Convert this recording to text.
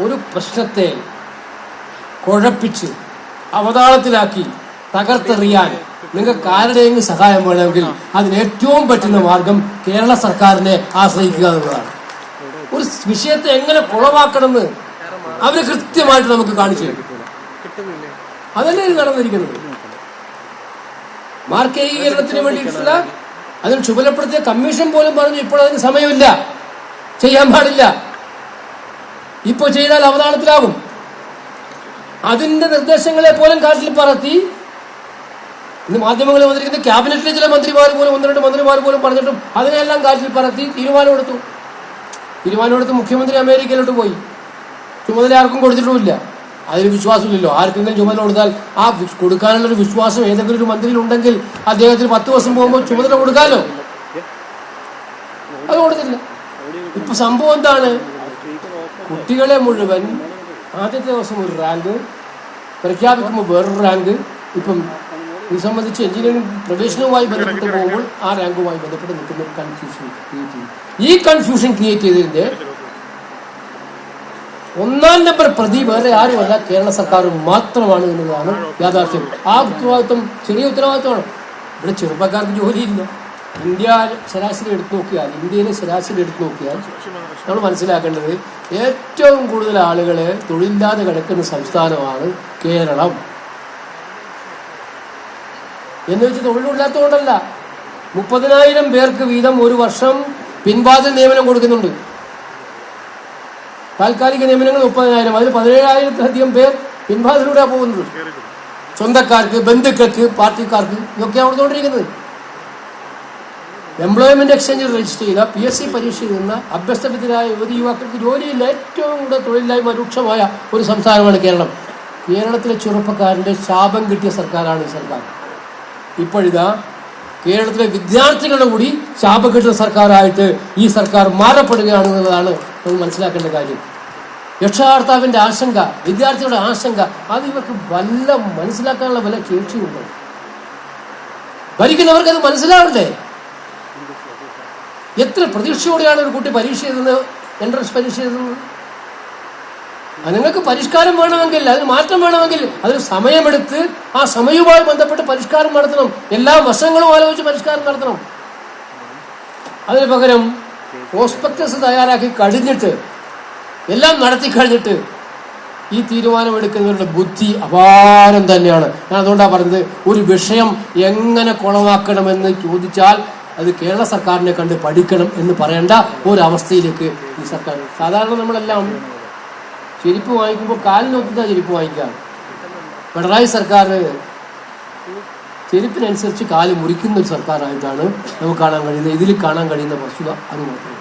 ഒരു പ്രശ്നത്തെ കുഴപ്പിച്ച് അവതാളത്തിലാക്കി തകർത്തെറിയാൻ നിങ്ങൾക്ക് ആരുടെയെങ്കിലും സഹായം വേണമെങ്കിൽ അതിന് ഏറ്റവും പറ്റുന്ന മാർഗം കേരള സർക്കാരിനെ ആശ്രയിക്കുക എന്നുള്ളതാണ്. ഒരു വിഷയത്തെ എങ്ങനെ കുളവാക്കണമെന്ന് അവര് കൃത്യമായിട്ട് നമുക്ക് കാണിച്ചു തരും. അതല്ലേ ഇത് നടന്നിരിക്കുന്നത്. മാർക്ക് ഏകീകരണത്തിന് വേണ്ടിയിട്ടുള്ള അതിന് ചുമതലപ്പെടുത്തിയ കമ്മീഷൻ പോലും പറഞ്ഞു ഇപ്പോൾ അതിന് സമയമില്ല, ചെയ്യാൻ പാടില്ല, ഇപ്പൊ ചെയ്താൽ അവതാളത്തിലാകും. അതിന്റെ നിർദ്ദേശങ്ങളെ പോലും കാറ്റിൽ പറത്തി ഇന്ന് മാധ്യമങ്ങളിൽ വന്നിരിക്കുന്ന ക്യാബിനറ്റിലെ ചില മന്ത്രിമാർ പോലും 1-2 മന്ത്രിമാർ പോലും പറഞ്ഞിട്ടും അതിനെല്ലാം കാറ്റിൽ പറത്തി തീരുമാനമെടുത്ത് മുഖ്യമന്ത്രി അമേരിക്കയിലോട്ട് പോയി. ചുമതല ആർക്കും കൊടുത്തിട്ടുമില്ല. അതിന് വിശ്വാസമില്ലല്ലോ. ആർക്കെങ്കിലും ചുമതല കൊടുത്താൽ ആ കൊടുക്കാനുള്ളൊരു വിശ്വാസം ഏതെങ്കിലും ഒരു മന്ത്രിയിൽ ഉണ്ടെങ്കിൽ അദ്ദേഹത്തിന് 10 ദിവസം പോകുമ്പോൾ ചുമതല കൊടുക്കാമല്ലോ. അത് കൊടുത്തില്ല. ഇപ്പൊ സംഭവം എന്താണ്? കുട്ടികളെ മുഴുവൻ ആദ്യത്തെ ദിവസം ഒരു റാങ്ക് പ്രഖ്യാപിക്കുമ്പോൾ വേറൊരു റാങ്ക്. ഇപ്പം ഇത് സംബന്ധിച്ച് എഞ്ചിനീയറിംഗ് പ്രവേശനവുമായി ബന്ധപ്പെട്ട് പോകുമ്പോൾ ആ റാങ്കുമായി ബന്ധപ്പെട്ട് നിൽക്കുന്ന ഒരു കൺഫ്യൂഷൻ ക്രിയേറ്റ് ചെയ്തു. ഈ കൺഫ്യൂഷൻ ക്രിയേറ്റ് ചെയ്തതിന്റെ 1-ാം നമ്പർ പ്രതി വേറെ ആരുമല്ല, കേരള സർക്കാർ മാത്രമാണ് എന്നുള്ളതാണ് യാഥാർത്ഥ്യം. ആ ഉത്തരവാദിത്വം ചെറിയ ഉത്തരവാദിത്വമാണ്. ഇവിടെ ചെറുപ്പക്കാർക്ക് ജോലിയില്ല. ഇന്ത്യയിലെ ശരാശരി എടുത്തു നോക്കിയാൽ നമ്മൾ മനസ്സിലാക്കേണ്ടത് ഏറ്റവും കൂടുതൽ ആളുകളെ തൊഴിലില്ലാതെ കിടക്കുന്ന സംസ്ഥാനമാണ് കേരളം. എന്ന് വെച്ച് തൊഴിലില്ലാത്തതുകൊണ്ടല്ല. 30,000 പേർക്ക് വീതം ഒരു വർഷം പിൻവാതിൽ നിയമനം കൊടുക്കുന്നുണ്ട്. താൽക്കാലിക നിയമനങ്ങൾ 30,000, അതിൽ 17,000-ലധികം പേർ പിൻവാതിലൂടെ പോകുന്നത്. സ്വന്തക്കാർക്ക്, ബന്ധുക്കൾക്ക്, പാർട്ടിക്കാർക്ക് ഇതൊക്കെയാണ് കൊടുത്തുകൊണ്ടിരിക്കുന്നത്. എംപ്ലോയ്മെന്റ് എക്സ്ചേഞ്ചിൽ രജിസ്റ്റർ ചെയ്ത PSC പരീക്ഷ എഴുതുന്ന അഭ്യസ്തവിദ്യരായ യുവതി യുവാക്കൾക്ക് ജോലിയില്ല. ഏറ്റവും കൂടുതൽ തൊഴിലില്ലായ്മ രൂക്ഷമായ ഒരു സംസ്ഥാനമാണ് കേരളം. കേരളത്തിലെ ചെറുപ്പക്കാരന്റെ ശാപം കിട്ടിയ സർക്കാരാണ് ഈ സർക്കാർ. ഇപ്പോഴിതാ കേരളത്തിലെ വിദ്യാർത്ഥികളുടെ കൂടി ശാപം കിട്ടുന്ന സർക്കാരായിട്ട് ഈ സർക്കാർ മാറപ്പെടുകയാണെന്നുള്ളതാണ് നമ്മൾ മനസ്സിലാക്കേണ്ട കാര്യം. രക്ഷാകർത്താവിന്റെ ആശങ്ക, വിദ്യാർത്ഥികളുടെ ആശങ്ക, അത് ഇവർക്ക് വല്ല മനസ്സിലാക്കാനുള്ള വല്ല ശേഷിയുണ്ടോ? ഭരിക്കുന്നവർക്ക് അത് മനസ്സിലാവണ്ടേ? എത്ര പ്രതീക്ഷയോടെയാണ് ഒരു കുട്ടി പരീക്ഷ എഴുതുന്നത്, എൻട്രൻസ് പരീക്ഷ എഴുതുന്നത്? നിങ്ങൾക്ക് പരിഷ്കാരം വേണമെങ്കിൽ, അതിന് മാറ്റം വേണമെങ്കിൽ അതിന് സമയമെടുത്ത് ആ സമയവുമായി ബന്ധപ്പെട്ട് പരിഷ്കാരം നടത്തണം. എല്ലാ വശങ്ങളും ആലോചിച്ച് പരിഷ്കാരം നടത്തണം. അതിന് പകരം പ്രോസ്പെക്ടസ് തയ്യാറാക്കി കഴിഞ്ഞിട്ട്, എല്ലാം നടത്തി കഴിഞ്ഞിട്ട് ഈ തീരുമാനമെടുക്കുന്നവരുടെ ബുദ്ധി അപാരം തന്നെയാണ്. ഞാൻ അതുകൊണ്ടാണ് പറഞ്ഞത്, ഒരു വിഷയം എങ്ങനെ കുളമാക്കണമെന്ന് ചോദിച്ചാൽ അത് കേരള സർക്കാരിനെ കണ്ട് പഠിക്കണം എന്ന് പറയേണ്ട ഒരവസ്ഥയിലേക്ക് ഈ സർക്കാർ. സാധാരണ നമ്മളെല്ലാം ചെരുപ്പ് വാങ്ങിക്കുമ്പോൾ കാലിൽ നോക്കിയിട്ടാണ് ചെരുപ്പ് വാങ്ങിക്കുക. പിണറായി സർക്കാർ ചെരുപ്പിനനുസരിച്ച് കാല് മുറിക്കുന്ന ഒരു സർക്കാരായിട്ടാണ് നമുക്ക് കാണാൻ കഴിയുന്നത്. ഇതിൽ കാണാൻ കഴിയുന്ന വസ്തുത അത് മാത്രമേ.